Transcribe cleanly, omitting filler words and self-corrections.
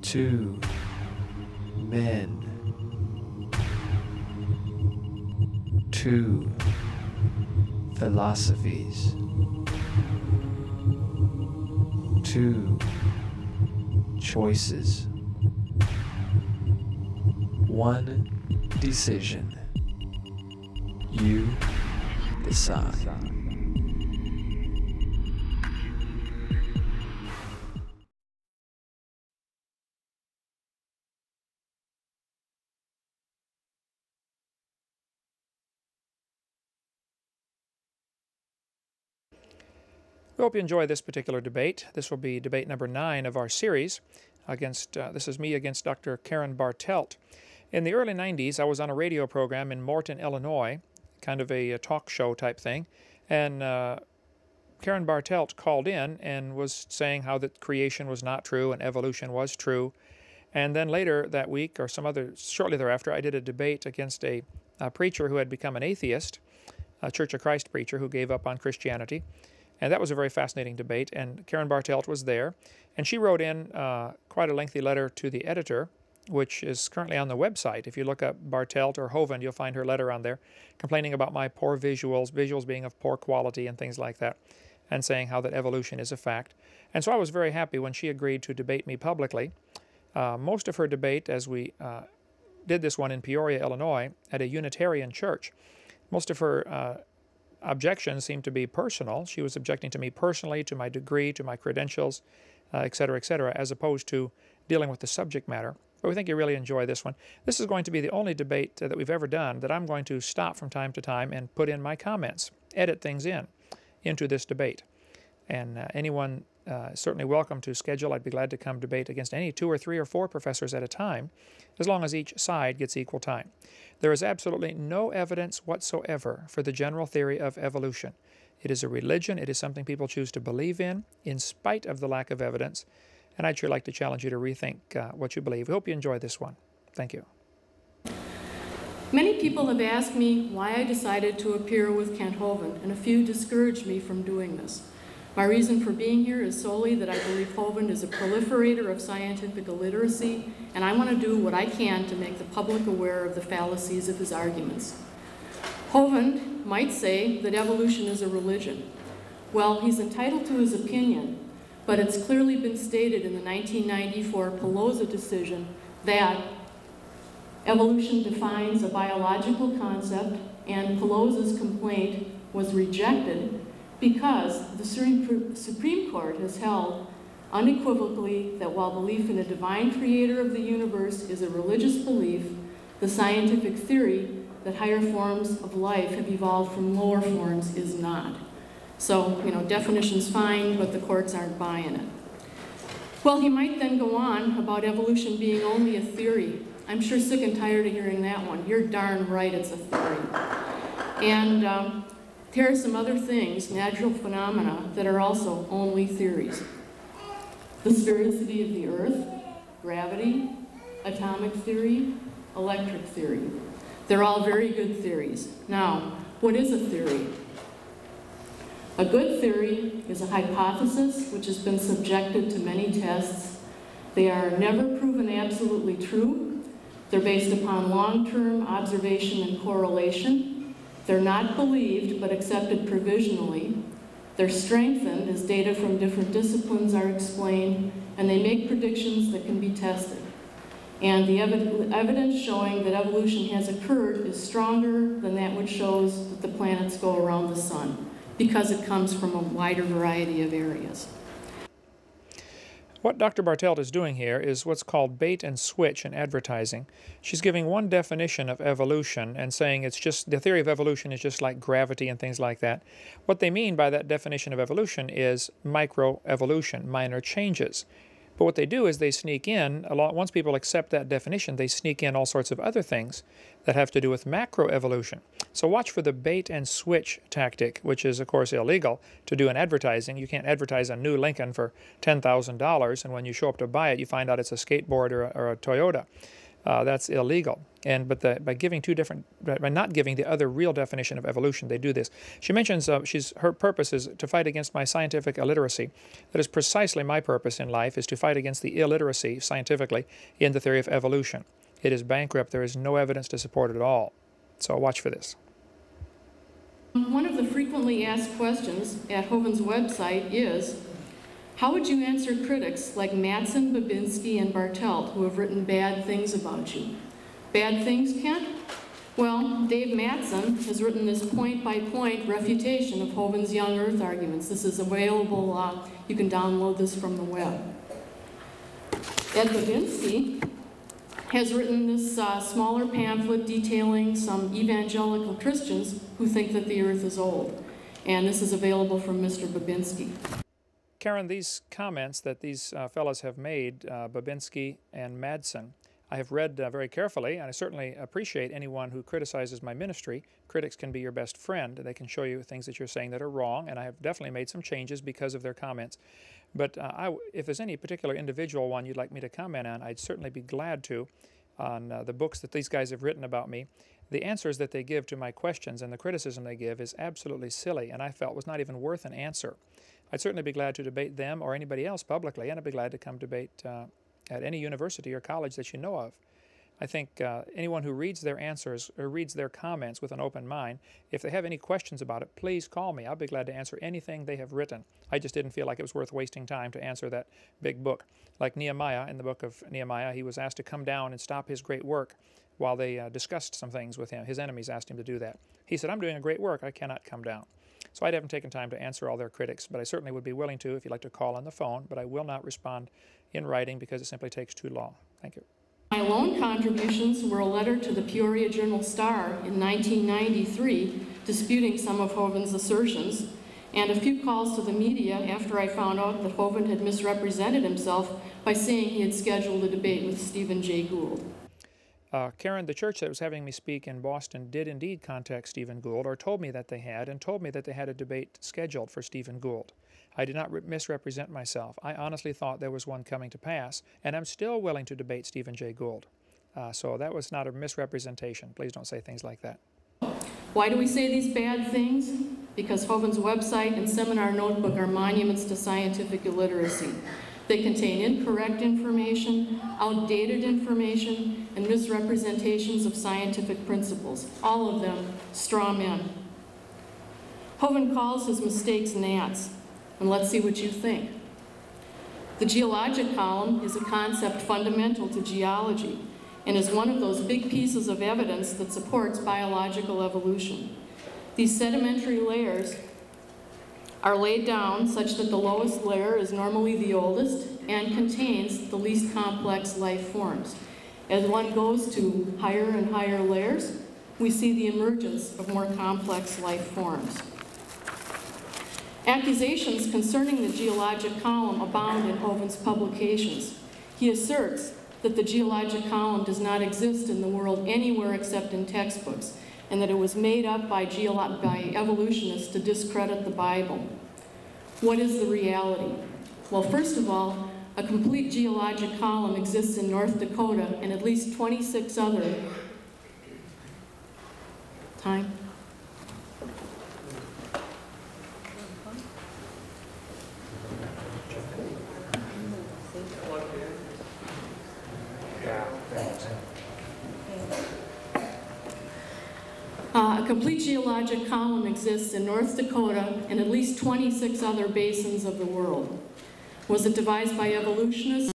2 men, 2 philosophies, 2 choices, 1 decision. You decide. We hope you enjoy this particular debate. This will be debate number 9 of our series. This is me against Dr. Karen Bartelt. In the early 90s, I was on a radio program in Morton, Illinois, kind of a talk show type thing, and Karen Bartelt called in and was saying how that creation was not true and evolution was true. And then later that week, or shortly thereafter, I did a debate against a preacher who had become an atheist, a Church of Christ preacher who gave up on Christianity. And that was a very fascinating debate, and Karen Bartelt was there. And she wrote in quite a lengthy letter to the editor, which is currently on the website. If you look up Bartelt or Hovind, you'll find her letter on there, complaining about my poor visuals being of poor quality and things like that, and saying how that evolution is a fact. And so I was very happy when she agreed to debate me publicly. Most of her debate, as we did this one in Peoria, Illinois, at a Unitarian church, most of her objections seemed to be personal. She was objecting to me personally, to my degree, to my credentials, et cetera, as opposed to dealing with the subject matter. But we think you really enjoy this one. This is going to be the only debate that we've ever done that I'm going to stop from time to time and put in my comments, edit things into this debate. And anyone is certainly welcome to schedule. I'd be glad to come debate against any 2 or 3 or 4 professors at a time, as long as each side gets equal time. There is absolutely no evidence whatsoever for the general theory of evolution. It is a religion. It is something people choose to believe in spite of the lack of evidence. And I'd sure like to challenge you to rethink what you believe. We hope you enjoy this one. Thank you. Many people have asked me why I decided to appear with Kent Hovind, and a few discouraged me from doing this. My reason for being here is solely that I believe Hovind is a proliferator of scientific illiteracy, and I want to do what I can to make the public aware of the fallacies of his arguments. Hovind might say that evolution is a religion. Well, he's entitled to his opinion, but it's clearly been stated in the 1994 Pelosi decision that evolution defines a biological concept, and Pelosi's complaint was rejected because the Supreme Court has held unequivocally that while belief in a divine creator of the universe is a religious belief, the scientific theory that higher forms of life have evolved from lower forms is not. So, definition's fine, but the courts aren't buying it. Well, he might then go on about evolution being only a theory. I'm sure sick and tired of hearing that one. You're darn right it's a theory. And here are some other things, natural phenomena, that are also only theories. The sphericity of the Earth, gravity, atomic theory, electric theory. They're all very good theories. Now, what is a theory? A good theory is a hypothesis which has been subjected to many tests. They are never proven absolutely true. They're based upon long-term observation and correlation. They're not believed, but accepted provisionally. They're strengthened as data from different disciplines are explained, and they make predictions that can be tested. And the evidence showing that evolution has occurred is stronger than that which shows that the planets go around the sun, because it comes from a wider variety of areas. What Dr. Bartelt is doing here is what's called bait and switch in advertising. She's giving one definition of evolution and saying it's just, the theory of evolution is just like gravity and things like that. What they mean by that definition of evolution is microevolution, minor changes. But what they do is they sneak in, once people accept that definition, they sneak in all sorts of other things that have to do with macroevolution. So watch for the bait and switch tactic, which is, of course, illegal to do in advertising. You can't advertise a new Lincoln for $10,000, and when you show up to buy it, you find out it's a skateboard or a Toyota. that's illegal. But by not giving the other real definition of evolution, they do this. She mentions her purpose is to fight against my scientific illiteracy. That is precisely my purpose in life, is to fight against the illiteracy, scientifically, in the theory of evolution. It is bankrupt. There is no evidence to support it at all. So watch for this. One of the frequently asked questions at Hovind's website is, how would you answer critics like Madsen, Babinski, and Bartelt who have written bad things about you? Bad things, Kent? Well, Dave Madsen has written this point-by-point refutation of Hovind's young Earth arguments. This is available, you can download this from the web. Ed Babinski has written this smaller pamphlet detailing some evangelical Christians who think that the Earth is old. And this is available from Mr. Babinski. Karen, these comments that these fellows have made, Babinski and Madsen, I have read very carefully, and I certainly appreciate anyone who criticizes my ministry. Critics can be your best friend. They can show you things that you're saying that are wrong, and I have definitely made some changes because of their comments. But if there's any particular individual one you'd like me to comment on, I'd certainly be glad to, on the books that these guys have written about me. The answers that they give to my questions and the criticism they give is absolutely silly, and I felt was not even worth an answer. I'd certainly be glad to debate them or anybody else publicly, and I'd be glad to come debate at any university or college that you know of. I think anyone who reads their answers or reads their comments with an open mind, if they have any questions about it, please call me. I'll be glad to answer anything they have written. I just didn't feel like it was worth wasting time to answer that big book. Like Nehemiah, in the book of Nehemiah, he was asked to come down and stop his great work while they discussed some things with him. His enemies asked him to do that. He said, I'm doing a great work, I cannot come down. So I haven't taken time to answer all their critics, but I certainly would be willing to if you'd like to call on the phone, but I will not respond in writing because it simply takes too long. Thank you. My lone contributions were a letter to the Peoria Journal-Star in 1993 disputing some of Hovind's assertions, and a few calls to the media after I found out that Hovind had misrepresented himself by saying he had scheduled a debate with Stephen Jay Gould. Karen, the church that was having me speak in Boston did indeed contact Stephen Gould, or told me that they had, and told me that they had a debate scheduled for Stephen Gould. I did not misrepresent myself. I honestly thought there was one coming to pass, and I'm still willing to debate Stephen Jay Gould. So that was not a misrepresentation. Please don't say things like that. Why do we say these bad things? Because Hovind's website and seminar notebook are monuments to scientific illiteracy. They contain incorrect information, outdated information, and misrepresentations of scientific principles, all of them straw men. Hovind calls his mistakes gnats, and let's see what you think. The geologic column is a concept fundamental to geology and is one of those big pieces of evidence that supports biological evolution. These sedimentary layers are laid down such that the lowest layer is normally the oldest and contains the least complex life forms. As one goes to higher and higher layers, we see the emergence of more complex life forms. Accusations concerning the geologic column abound in Hovind's publications. He asserts that the geologic column does not exist in the world anywhere except in textbooks, and that it was made up by evolutionists to discredit the Bible. What is the reality? Well, first of all, a complete geologic column exists in North Dakota and at least 26 other A complete geologic column exists in North Dakota and at least 26 other basins of the world. Was it devised by evolutionists?